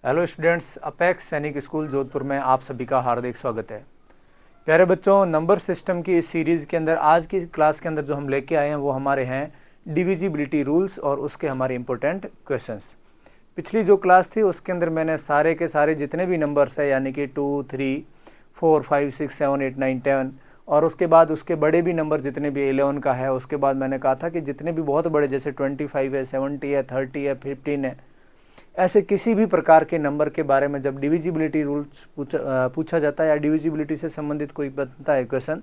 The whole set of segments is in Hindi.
हेलो स्टूडेंट्स, अपेक्स सैनिक स्कूल जोधपुर में आप सभी का हार्दिक स्वागत है। प्यारे बच्चों, नंबर सिस्टम की इस सीरीज़ के अंदर आज की क्लास के अंदर जो हम लेके आए हैं वो हमारे हैं डिविजिबिलिटी रूल्स और उसके हमारे इंपॉर्टेंट क्वेश्चंस। पिछली जो क्लास थी उसके अंदर मैंने सारे के सारे जितने भी नंबर्स है यानी कि 2, 3, 4, 5, 6, 7, 8, 9, 10 और उसके बाद उसके बड़े भी नंबर जितने भी 11 का है, उसके बाद मैंने कहा था कि जितने भी बहुत बड़े जैसे 25 है, 70 है, 30 है, 15 है, ऐसे किसी भी प्रकार के नंबर के बारे में जब डिविजिबिलिटी रूल्स पूछा जाता है या डिविजिबिलिटी से संबंधित कोई बनता है क्वेश्चन,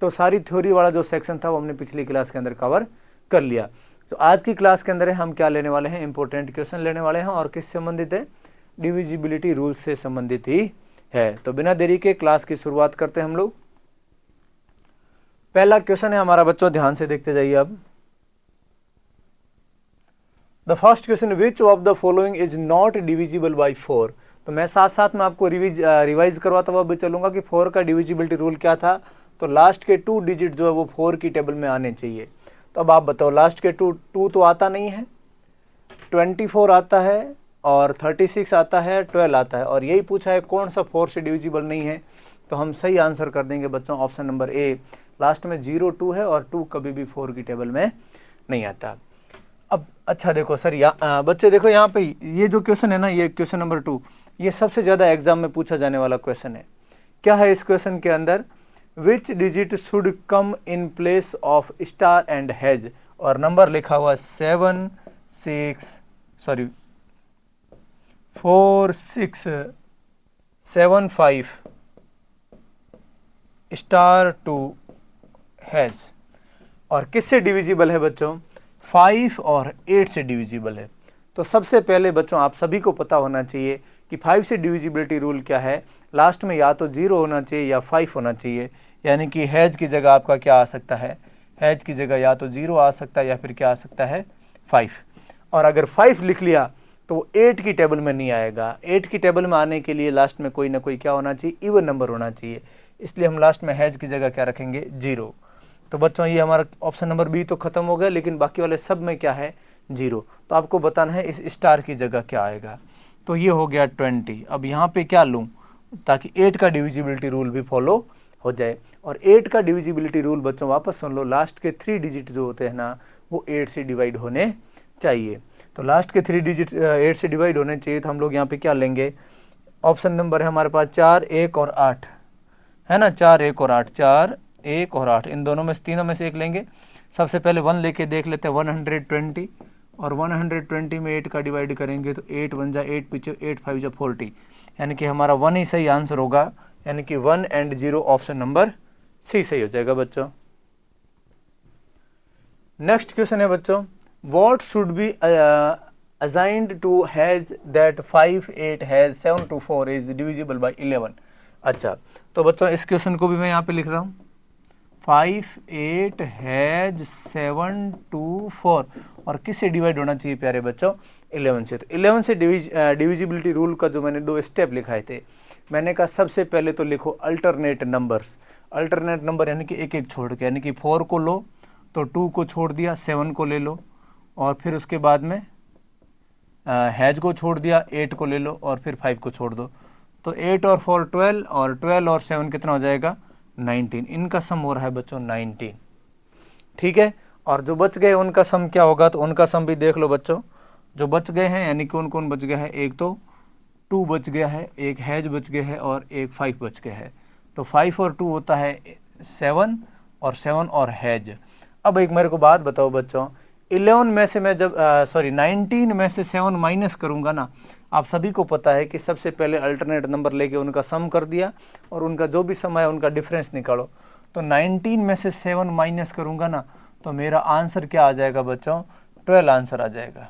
तो सारी थ्योरी वाला जो सेक्शन था वो हमने पिछली क्लास के अंदर कवर कर लिया। तो आज की क्लास के अंदर हम क्या लेने वाले हैं, इंपॉर्टेंट क्वेश्चन लेने वाले हैं और किससे संबंधित है, डिविजिबिलिटी रूल्स से संबंधित ही है। तो बिना देरी के क्लास की शुरुआत करते हैं हम लोग। पहला क्वेश्चन है हमारा बच्चों, ध्यान से देखते जाइए। अब the first question, which of the following is not divisible by 4। तो मैं साथ साथ में आपको रिवाइज करवाता हुआ भी चलूंगा कि 4 का डिविजिबिलिटी रूल क्या था। तो लास्ट के 2 डिजिट जो है वो 4 की टेबल में आने चाहिए। तो अब आप बताओ, लास्ट के 2 तो आता नहीं है, 24 आता है और 36 आता है, 12 आता है, और यही पूछा है कौन सा 4 से डिविजिबल नहीं है। तो हम सही आंसर कर देंगे बच्चों ऑप्शन नंबर ए। लास्ट में 0, 2 है और 2 कभी भी 4 की टेबल में नहीं आता। अब अच्छा देखो सर, बच्चे देखो यहाँ पे ये जो क्वेश्चन है ना, ये क्वेश्चन नंबर 2, ये सबसे ज्यादा एग्जाम में पूछा जाने वाला क्वेश्चन है। क्या है इस क्वेश्चन के अंदर, which digit should come in place of star and has, और नंबर लिखा हुआ 4, 6, 7, 5 स्टार 2 हैज, और किससे डिविजिबल है बच्चों, 5 और 8 से डिविजिबल है। तो सबसे पहले बच्चों आप सभी को पता होना चाहिए कि 5 से डिविजिबिलिटी रूल क्या है। लास्ट में या तो 0 होना चाहिए या 5 होना चाहिए, यानी कि हैज की जगह आपका क्या आ सकता है, हैज की जगह या तो 0 आ सकता है या फिर क्या आ सकता है, 5। और अगर 5 लिख लिया तो 8 की टेबल में नहीं आएगा। 8 की टेबल में आने के लिए लास्ट में कोई ना कोई क्या होना चाहिए, इवन नंबर होना चाहिए, इसलिए हम लास्ट में हैज की जगह क्या रखेंगे, 0। तो बच्चों ये हमारा ऑप्शन नंबर बी तो खत्म हो गया, लेकिन बाकी वाले सब में क्या है, 0। तो आपको बताना है इस स्टार की जगह क्या आएगा। तो ये हो गया 20। अब यहाँ पे क्या लूँ ताकि 8 का डिविजिबिलिटी रूल भी फॉलो हो जाए। और 8 का डिविजिबिलिटी रूल बच्चों वापस सुन लो, लास्ट के 3 डिजिट जो होते हैं ना वो 8 से डिवाइड होने चाहिए। तो लास्ट के 3 डिजिट 8 से डिवाइड होने चाहिए। तो हम लोग यहाँ पे क्या लेंगे, ऑप्शन नंबर है हमारे पास 4, 1 और 8 है ना, 4, 1 और 8, 4, 1 और 8, इन दोनों में से तीनों में से एक लेंगे। सबसे पहले 1 लेके देख लेते हैं, 120, और 120 में 8 का डिवाइड करेंगे तो 8 1 जा 8, पीछे 8 5 जा 40, यानी कि हमारा 1 ही सही आंसर होगा, यानी कि 1 एंड 0 ऑप्शन नंबर सी सही हो जाएगा बच्चों। नेक्स्ट क्वेश्चन है बच्चों, what should be assigned to has that 5, 8 has 7 to 4 is divisible by 11। अच्छा, तो बच्चों इस क्वेश्चन को भी मैं यहाँ पे लिख रहा हूँ, 5, 8 हैज 7 to 4, और किससे डिवाइड होना चाहिए प्यारे बच्चों, 11 से। तो 11 से डिविजिबिलिटी रूल का जो मैंने 2 स्टेप लिखाए थे, मैंने कहा सबसे पहले तो लिखो अल्टरनेट नंबर्स। अल्टरनेट नंबर यानी कि एक एक छोड़ के, यानी कि 4 को लो तो 2 को छोड़ दिया, 7 को ले लो, और फिर उसके बाद में हैज को छोड़ दिया, 8 को ले लो, और फिर 5 को छोड़ दो। तो 8 और 4 12, और 12 और 7 कितना हो जाएगा, 19। इनका सम हो रहा है बच्चों 19, ठीक है। और जो बच गए उनका सम क्या होगा, तो उनका सम भी देख लो बच्चों। जो बच गए हैं यानी कौन कौन बच गया है, एक तो 2 बच गया है, एक हैज बच गया है, और एक 5 बच गया है। तो 5 और 2 होता है 7, और 7 और हैज। अब एक मेरे को बात बताओ बच्चों, 11 में से मैं जब 19 में से 7 माइनस करूंगा ना, आप सभी को पता है कि सबसे पहले अल्टरनेट नंबर लेके उनका सम कर दिया और उनका जो भी सम है उनका डिफरेंस निकालो। तो 19 में से 7 माइनस करूंगा ना, तो मेरा आंसर क्या आ जाएगा बच्चों, 12 आंसर आ जाएगा।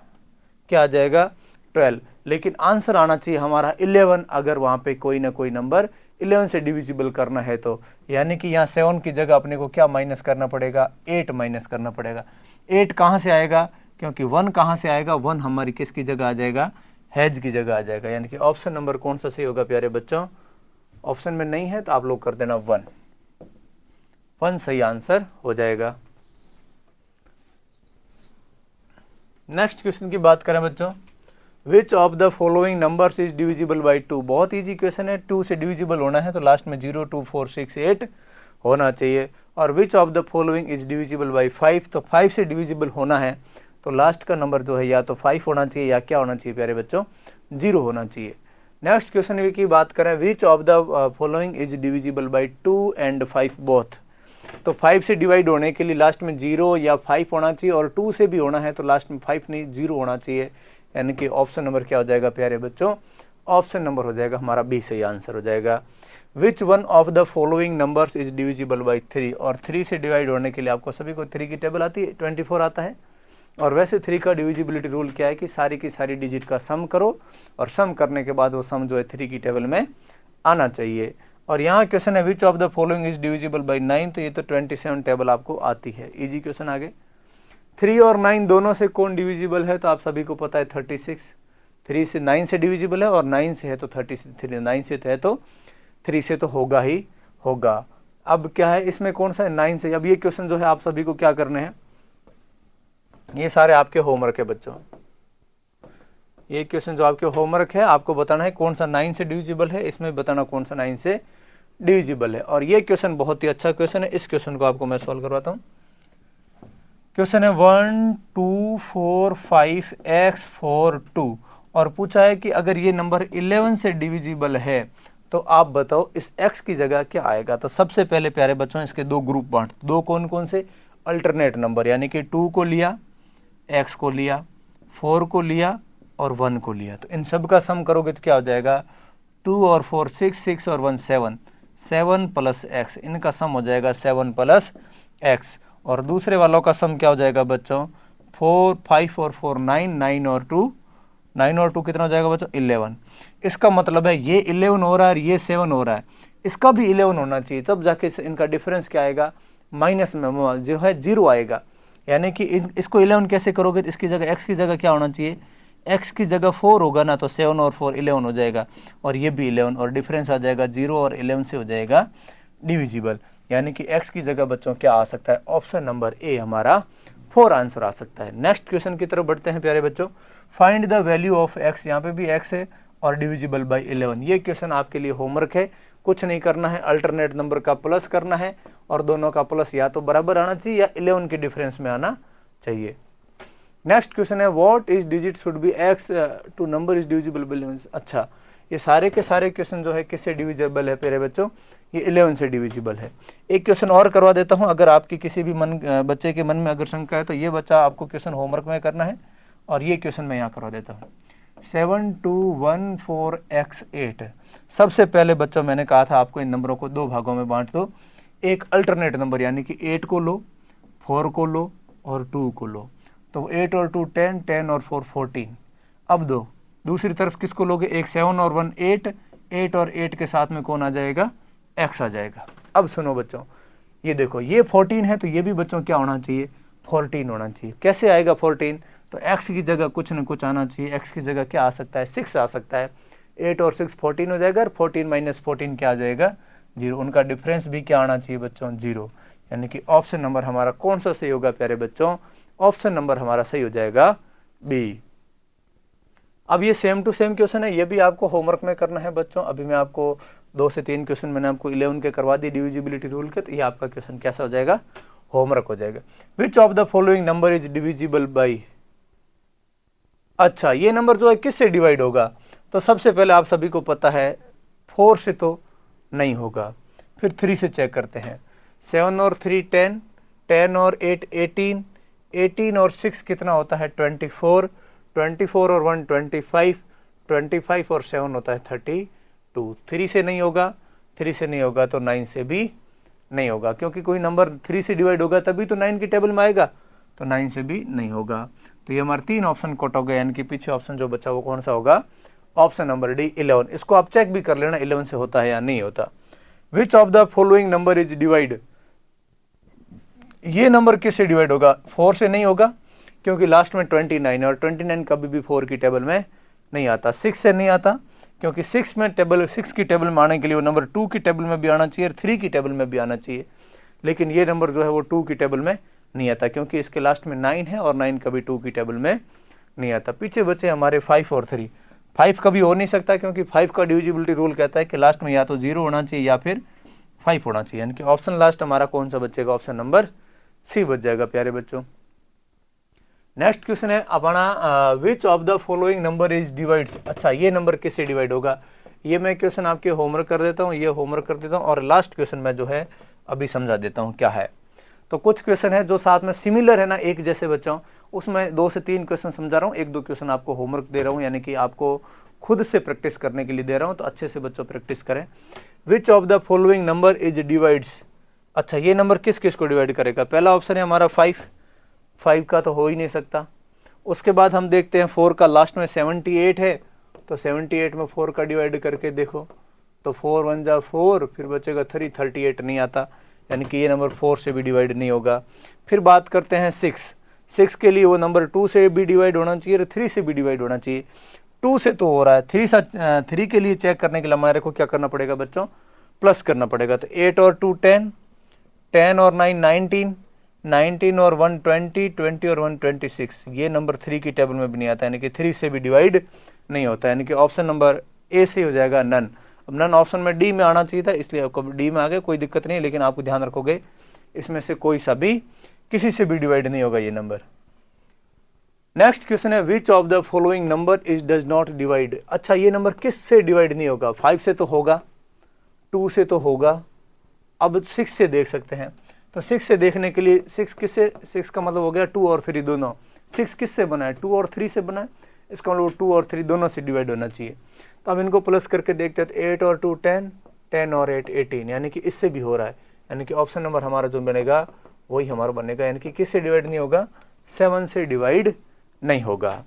क्या आ जाएगा, 12। लेकिन आंसर आना चाहिए हमारा 11, अगर वहाँ पे कोई ना कोई नंबर 11 से डिविजिबल करना है तो, यानी कि यहाँ 7 की जगह अपने को क्या माइनस करना पड़ेगा, 8 माइनस करना पड़ेगा। 8 कहाँ से आएगा, क्योंकि 1 कहाँ से आएगा, 1 हमारी किसकी जगह आ जाएगा, हैज की जगह आ जाएगा। यानी कि ऑप्शन नंबर कौन सा सही होगा प्यारे बच्चों, ऑप्शन में नहीं है तो आप लोग कर देना 1 सही आंसर हो जाएगा। नेक्स्ट क्वेश्चन की बात करें बच्चों, विच of the following numbers is divisible by 2। बहुत ईजी क्वेश्चन है, 2 से डिविजिबल होना है तो लास्ट में 0, 2, 4, 6, 8 होना चाहिए। और विच of the following is divisible by 5, तो 5 से डिविजिबल होना है तो लास्ट का नंबर जो है या तो 5 होना चाहिए या क्या होना चाहिए प्यारे बच्चों, 0 होना चाहिए। नेक्स्ट क्वेश्चन की बात करें, विच of the following is divisible by 2 and 5 both. तो 5 से डिवाइड होने के लिए लास्ट में 0 या 5 होना चाहिए, और 2 से भी होना है तो लास्ट में 5 नहीं 0 होना चाहिए, यानी कि ऑप्शन नंबर क्या हो जाएगा प्यारे बच्चों, ऑप्शन नंबर हो जाएगा हमारा बी सही आंसर हो जाएगा। Which one of the following numbers is divisible by 3, और 3 से डिवाइड होने के लिए आपको सभी को 3 की टेबल आती है, 24 आता है। और वैसे 3 का डिविजिबिलिटी रूल क्या है कि सारी की सारी डिजिट का सम करो, और सम करने के बाद वो सम जो है 3 की टेबल में आना चाहिए। और यहाँ क्वेश्चन है विच of the following is divisible by 9, तो ये तो 27 टेबल आपको आती है, इजी क्वेश्चन। आगे 3 और 9 दोनों से कौन डिविजिबल है, तो आप सभी को पता है 36। 3 से 9 से डिविजिबल है, और 9 से है तो 36, 9 से है तो 3 से तो होगा ही होगा। अब क्या है इसमें कौन सा है 9 से। अब ये क्वेश्चन जो है आप सभी को क्या करने हैं, ये सारे आपके होमवर्क है बच्चों, ये क्वेश्चन जो आपके होमवर्क है आपको बताना है कौन सा 9 से डिविजिबल है, इसमें बताना कौन सा 9 से डिविजिबल है। और ये क्वेश्चन बहुत ही अच्छा क्वेश्चन है, इस क्वेश्चन को आपको मैं सॉल्व करवाता हूँ। क्वेश्चन है 1 2 4 5 x 4 2, और पूछा है कि अगर ये नंबर 11 से डिविजिबल है तो आप बताओ इस x की जगह क्या आएगा। तो सबसे पहले प्यारे बच्चों इसके दो ग्रुप बांट, दो कौन कौन से, अल्टरनेट नंबर, यानी कि 2 को लिया, x को लिया, 4 को लिया और 1 को लिया। तो इन सब का सम करोगे तो क्या हो जाएगा, 2 और 4 6, 6 और 1 7, 7 प्लस x, इनका सम हो जाएगा 7 प्लस x। और दूसरे वालों का सम क्या हो जाएगा बच्चों, 4 5 और 4 9, 9 और 2 कितना हो जाएगा बच्चों, 11। इसका मतलब है ये 11 हो रहा है और ये 7 हो रहा है, इसका भी 11 होना चाहिए, तब जाके इनका डिफरेंस क्या आएगा, माइनस में जो है 0 आएगा। यानी कि इसको 11 कैसे करोगे, तो इसकी जगह x की जगह क्या होना चाहिए, x की जगह 4 होगा ना, तो 7 और 4 11 हो जाएगा, और ये भी 11, और डिफरेंस आ जाएगा 0 और 11 से हो जाएगा डिविजिबल। यानी कि x की जगह बच्चों क्या आ सकता है, ऑप्शन नंबर ए हमारा 4 आंसर आ सकता है। नेक्स्ट क्वेश्चन की तरफ बढ़ते हैं प्यारे बच्चों। Find the value of x, यहाँ पे भी x है और डिविजिबल बाई 11। ये क्वेश्चन आपके लिए होमवर्क है, कुछ नहीं करना है, अल्टरनेट नंबर का प्लस करना है, और दोनों का प्लस या तो बराबर आना चाहिए या 11 के डिफरेंस में आना चाहिए। नेक्स्ट क्वेश्चन है what is digit should be x to number is divisible by 11। अच्छा, ये सारे के सारे क्वेश्चन जो है किससे डिविजिबल है प्यारे बच्चों, ये 11 से डिविजिबल है। एक क्वेश्चन और करवा देता हूँ, अगर आपकी किसी भी बच्चे के मन में अगर शंका है तो ये बच्चा आपको क्वेश्चन होमवर्क में करना है, और ये क्वेश्चन मैं यहाँ करवा देता हूँ। 7 2 1 4 x 8। सबसे पहले बच्चों मैंने कहा था आपको इन नंबरों को दो भागों में बांट दो, एक अल्टरनेट नंबर यानी कि 8 को लो, 4 को लो और 2 को लो, तो 8 और 2 10, 10 और 4 14। अब दो दूसरी तरफ किसको लोगे, एक 7 और 1 8, 8 और 8 के साथ में कौन आ जाएगा, x आ जाएगा। अब सुनो बच्चों, ये देखो ये 14 है तो ये भी बच्चों क्या होना चाहिए, 14 होना चाहिए। कैसे आएगा 14, तो x की जगह कुछ न कुछ आना चाहिए, x की जगह क्या आ सकता है, 6 आ सकता है। 8 और 6 14 हो जाएगा, और 14 माइनस 14 क्या आ जाएगा, 0। उनका डिफरेंस भी क्या आना चाहिए बच्चों, 0। यानी कि ऑप्शन नंबर हमारा कौन सा सही होगा प्यारे बच्चों, ऑप्शन नंबर हमारा सही हो जाएगा बी। अब ये सेम टू सेम क्वेश्चन है, ये भी आपको होमवर्क में करना है बच्चों। अभी मैं आपको 2 से 3 क्वेश्चन मैंने आपको 11 के करवा दी डिविजिबिलिटी रूल के, तो ये आपका क्वेश्चन कैसा हो जाएगा, होमवर्क हो जाएगा। विच of the following number is divisible by. अच्छा, ये नंबर जो है किससे डिवाइड होगा, तो सबसे पहले आप सभी को पता है 4 से तो नहीं होगा, फिर 3 से चेक करते हैं। 7 और 3 10, 10 और 8 18, 18 और 6 कितना होता है 24, 24 और 1 25, 25 और 7 होता है 32। 3 से नहीं होगा, 3 से नहीं होगा तो 9 से भी नहीं होगा, क्योंकि कोई नंबर 3 से डिवाइड होगा तभी तो 9 की टेबल में आएगा, तो 9 से भी नहीं होगा। तो ये हमारे 3 ऑप्शन कट हो गए, यानी कि पीछे ऑप्शन जो बचा वो कौन सा होगा, ऑप्शन नंबर डी 11। इसको आप चेक भी कर लेना 11 से होता है या नहीं होता। विच of the following number is divide, ये नंबर किससे डिवाइड होगा, 4 से नहीं होगा, क्योंकि लास्ट में 29 और 29 कभी भी 4 की टेबल में नहीं आता। 6 से नहीं आता, क्योंकि 6 की टेबल में आने के लिए वो नंबर 2 की टेबल में भी आना चाहिए और 3 की टेबल में भी आना चाहिए, लेकिन ये नंबर जो है वो 2 की टेबल में नहीं आता, क्योंकि इसके लास्ट में 9 है और 9 कभी 2 की टेबल में नहीं आता। पीछे बचे हमारे 5 और 3। 5 कभी हो नहीं सकता क्योंकि 5 का डिविजिबिलिटी रूल कहता है कि लास्ट में या तो 0 होना चाहिए या फिर 5 होना चाहिए, यानी कि ऑप्शन लास्ट हमारा कौन सा बचेगा, ऑप्शन नंबर सी बच जाएगा प्यारे बच्चों। नेक्स्ट क्वेश्चन है अपना विच of the following number is divides. अच्छा, ये नंबर किससे डिवाइड होगा, ये मैं क्वेश्चन आपके होमवर्क कर देता हूँ, ये होमवर्क कर देता हूँ, और लास्ट क्वेश्चन में जो है अभी समझा देता हूँ क्या है। तो कुछ क्वेश्चन है जो साथ में सिमिलर है ना, एक जैसे बच्चों, उसमें 2 से 3 क्वेश्चन समझा रहा हूँ, 1-2 क्वेश्चन आपको होमवर्क दे रहा हूँ, यानी कि आपको खुद से प्रैक्टिस करने के लिए दे रहा हूँ, तो अच्छे से बच्चों प्रैक्टिस करें। विच of the following number is divides. अच्छा, ये नंबर किस किस को डिवाइड करेगा, पहला ऑप्शन है हमारा 5 का तो हो ही नहीं सकता। उसके बाद हम देखते हैं 4 का, लास्ट में 78 है, तो 78 में 4 का डिवाइड करके देखो, तो 4 1 जा 4, फिर बचेगा 3, 38 नहीं आता, यानी कि ये नंबर 4 से भी डिवाइड नहीं होगा। फिर बात करते हैं 6 के लिए वो नंबर 2 से भी डिवाइड होना चाहिए और 3 से भी डिवाइड होना चाहिए। 2 से तो हो रहा है, 3 के लिए चेक करने के लिए हमारे को क्या करना पड़ेगा बच्चों, प्लस करना पड़ेगा। तो 8 और 2 10, 10 और 9 19, 19 और 1 20, 20 और 1 26, ये नंबर 3 की टेबल में भी नहीं आता, यानी कि 3 से भी डिवाइड नहीं होता, यानी कि ऑप्शन नंबर ए से हो जाएगा नन। अब नन ऑप्शन में डी में आना चाहिए था, इसलिए आपको डी में आ गए, कोई दिक्कत नहीं, लेकिन आपको ध्यान रखोगे इसमें से कोई सा भी किसी से भी डिवाइड नहीं होगा ये नंबर। नेक्स्ट क्वेश्चन है विच of the following number is does not divide. अच्छा, ये नंबर किस से डिवाइड नहीं होगा, 5 से तो होगा, 2 से तो होगा, अब 6 से देख सकते हैं। तो 6 से देखने के लिए 6 किससे, 6 का मतलब हो गया 2 और 3 दोनों, 6 किससे बना है, 2 और 3 से बना है, इसका मतलब 2 और 3 दोनों से डिवाइड होना चाहिए। तो अब इनको प्लस करके देखते हैं, तो 8 और 2 10, 10 और 8 18, यानी कि इससे भी हो रहा है, यानी कि ऑप्शन नंबर हमारा जो बनेगा वही हमारा बनेगा, यानी कि किससे डिवाइड नहीं होगा, 7 से डिवाइड नहीं होगा।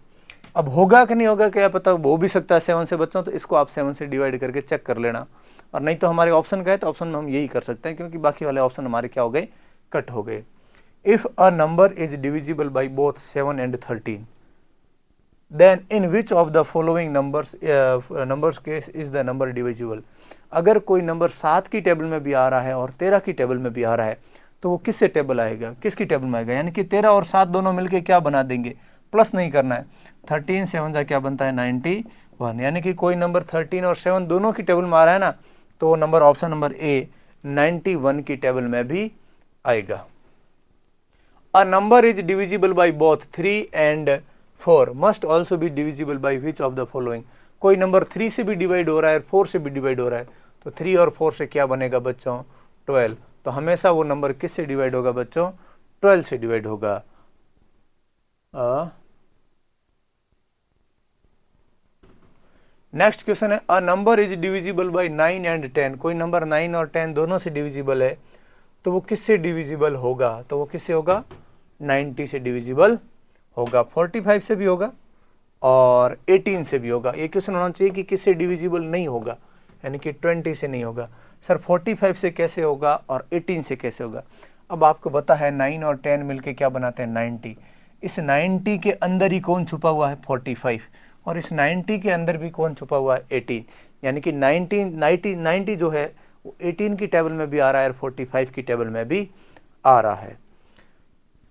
अब होगा कि नहीं होगा क्या पता, हो भी सकता है 7 से बच्चों, तो इसको आप 7 से डिवाइड करके चेक कर लेना, और नहीं तो हमारे ऑप्शन का है तो ऑप्शन में हम यही कर सकते हैं, क्योंकि बाकी वाले ऑप्शन हमारे क्या हो गए, कट हो गए। If a number is divisible by both 7 and 13, then in which of the following numbers case is the number divisible. अगर कोई नंबर 7 की टेबल में भी आ रहा है और 13 की टेबल में भी आ रहा है, तो वो किससे टेबल आएगा, किसकी टेबल में आएगा, यानी कि 13 और 7 दोनों मिलके क्या बना देंगे, प्लस नहीं करना है, 13 7 जा क्या बनता है 91, यानी कि कोई नंबर 13 और 7 दोनों की टेबल में आ रहा है ना, तो वो नंबर ऑप्शन नंबर ए 91 की टेबल में भी आएगा। अ number is divisible by both 3 and 4 must also be divisible by which of the following. कोई नंबर 3 से भी डिवाइड हो रहा है, 4 से भी डिवाइड हो रहा है, तो 3 और 4 से क्या बनेगा बच्चों 12, तो हमेशा वो नंबर किससे डिवाइड होगा बच्चों, 12 से डिवाइड होगा। नेक्स्ट क्वेश्चन है अ number is divisible by 9 and 10। कोई नंबर 9 और 10 दोनों से डिविजिबल है, तो वो किससे डिविजिबल होगा, तो वो किससे होगा 90 से डिविजिबल होगा, 45 से भी होगा और 18 से भी होगा। ये क्वेश्चन होना चाहिए कि किससे डिविजिबल नहीं होगा, यानी कि 20 से नहीं होगा। सर 45 से कैसे होगा और 18 से कैसे होगा। अब आपको पता है 9 और 10 मिलके क्या बनाते हैं 90। इस 90 के अंदर ही कौन छुपा हुआ है 45, और इस 90 के अंदर भी कौन छुपा हुआ है 18, यानी कि 90 जो है वो 18 की टेबल में भी आ रहा है और 45 की टेबल में भी आ रहा है।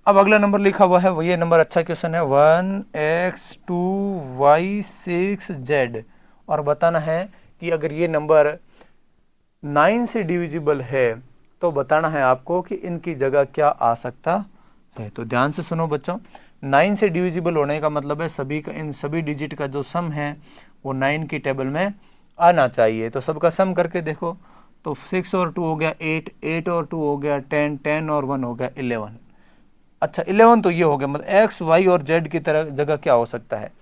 अब अगला नंबर लिखा हुआ है, वो ये नंबर अच्छा क्वेश्चन है 1x2y6z, और बताना है कि अगर ये नंबर 9 से डिविजिबल है तो बताना है आपको कि इनकी जगह क्या आ सकता है। तो ध्यान से सुनो बच्चों, 9 से डिविजिबल होने का मतलब है सभी का, इन सभी डिजिट का जो सम है वो 9 की टेबल में आना चाहिए। तो सबका सम करके देखो, तो 6 और 2 हो गया 8, 8 और 2 हो गया 10, 10 और 1 हो गया 11। अच्छा 11 तो ये हो गया, मतलब एक्स वाई और जेड की तरह जगह क्या हो सकता है,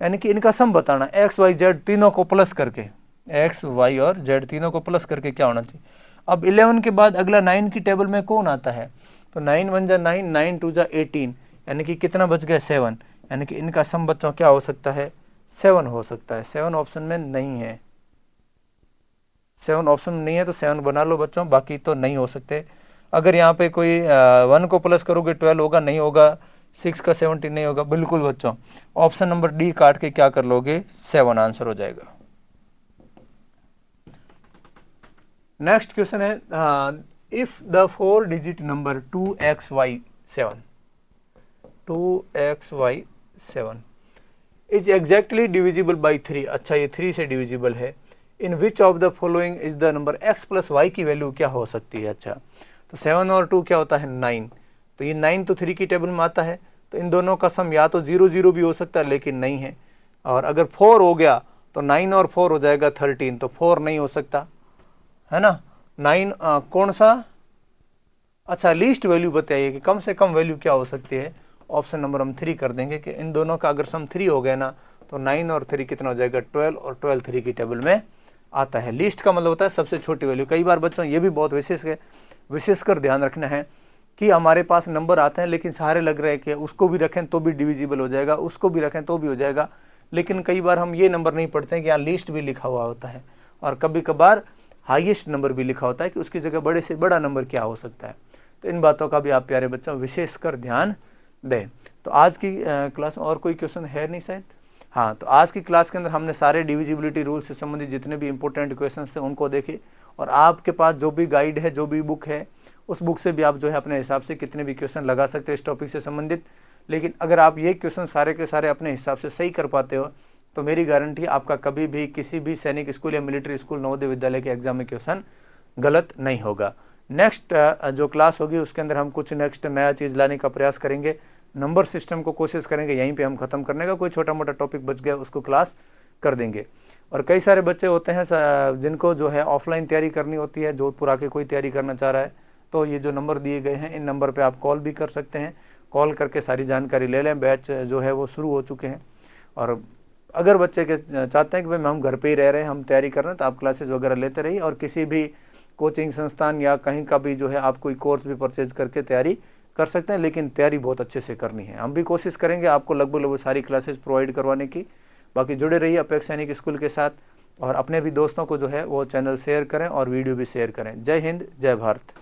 यानी कि इनका सम बताना, एक्स वाई जेड तीनों को प्लस करके, एक्स वाई और जेड तीनों को प्लस करके क्या होना चाहिए। अब 11 के बाद अगला 9 की टेबल में कौन आता है, तो 9 1 जा 9, 9 2 जा 18, यानी कि कितना बच गया 7, यानी कि इनका सम बच्चों क्या हो सकता है 7 हो सकता है। 7 ऑप्शन में नहीं है, 7 ऑप्शन में नहीं है, तो 7 बना लो बच्चों, बाकी तो नहीं हो सकते। अगर यहाँ पे कोई 1 को प्लस करोगे 12 होगा, नहीं होगा, 6 का 17 नहीं होगा, बिल्कुल बच्चों ऑप्शन नंबर डी काट के क्या कर लोगे 7 आंसर हो जाएगा। नेक्स्ट क्वेश्चन है if the 4 digit number 2xy7 is exactly divisible by 3। अच्छा, ये 3 से डिविजिबल है। In which of the following is the number x plus Y की वैल्यू क्या हो सकती है। अच्छा, तो 7 और 2 क्या होता है 9, तो ये 9 तो 3 की टेबल में आता है, तो इन दोनों का सम या तो 0 0 भी हो सकता है लेकिन नहीं है, और अगर 4 हो गया तो 9 और 4 हो जाएगा 13, तो 4 नहीं हो सकता है ना। 9 कौन सा, अच्छा लीस्ट वैल्यू बताइए कि कम से कम वैल्यू क्या हो सकती है। ऑप्शन नंबर हम 3 कर देंगे कि इन दोनों का अगर सम 3 हो गया ना तो 9 और 3 कितना हो जाएगा 12, और 12 3 की टेबल में आता है। लीस्ट का मतलब होता है सबसे छोटी वैल्यू। कई बार बच्चों ये भी बहुत विशेषकर ध्यान रखना है कि हमारे पास नंबर आते हैं लेकिन सारे लग रहे हैं कि उसको भी रखें तो भी डिविजिबल हो जाएगा, उसको भी रखें तो भी हो जाएगा, लेकिन कई बार हम ये नंबर नहीं पढ़ते हैं कि यहाँ लीस्ट भी लिखा हुआ होता है, और कभी कभार हाईएस्ट नंबर भी लिखा होता है कि उसकी जगह बड़े से बड़ा नंबर क्या हो सकता है। तो इन बातों का भी आप प्यारे बच्चों विशेषकर ध्यान दें। तो आज की क्लास में और कोई क्वेश्चन है नहीं शायद। हाँ, तो आज की क्लास के अंदर हमने सारे डिविजिबिलिटी रूल से संबंधित जितने भी इंपॉर्टेंट क्वेश्चन थे उनको देखे, और आपके पास जो भी गाइड है, जो भी बुक है, उस बुक से भी आप जो है अपने हिसाब से कितने भी क्वेश्चन लगा सकते हैं इस टॉपिक से संबंधित। लेकिन अगर आप ये क्वेश्चन सारे के सारे अपने हिसाब से सही कर पाते हो तो मेरी गारंटी आपका कभी भी किसी भी सैनिक स्कूल या मिलिट्री स्कूल नवोदय विद्यालय के एग्जाम में क्वेश्चन गलत नहीं होगा। नेक्स्ट जो क्लास होगी उसके अंदर हम कुछ नेक्स्ट नया चीज़ लाने का प्रयास करेंगे। नंबर सिस्टम को कोशिश करेंगे यहीं पे हम खत्म करने का, कोई छोटा मोटा टॉपिक बच गया उसको क्लास कर देंगे। और कई सारे बच्चे होते हैं जिनको जो है ऑफलाइन तैयारी करनी होती है, जोधपुर आके कोई तैयारी करना चाह रहा है, तो ये जो नंबर दिए गए हैं इन नंबर पे आप कॉल भी कर सकते हैं, कॉल करके सारी जानकारी ले लें। बैच जो है वो शुरू हो चुके हैं, और अगर बच्चे के चाहते हैं कि भाई हम घर पे ही रह रहे हैं, हम तैयारी कर रहे हैं, तो आप क्लासेस वगैरह लेते रहिए, और किसी भी कोचिंग संस्थान या कहीं का भी जो है आप कोई कोर्स भी परचेज करके तैयारी कर सकते हैं, लेकिन तैयारी बहुत अच्छे से करनी है। हम भी कोशिश करेंगे आपको लगभग सारी क्लासेस प्रोवाइड करवाने की। बाकी जुड़े रहिए अपेक्स सैनिक स्कूल के साथ, और अपने भी दोस्तों को जो है वो चैनल शेयर करें और वीडियो भी शेयर करें। जय हिंद, जय भारत।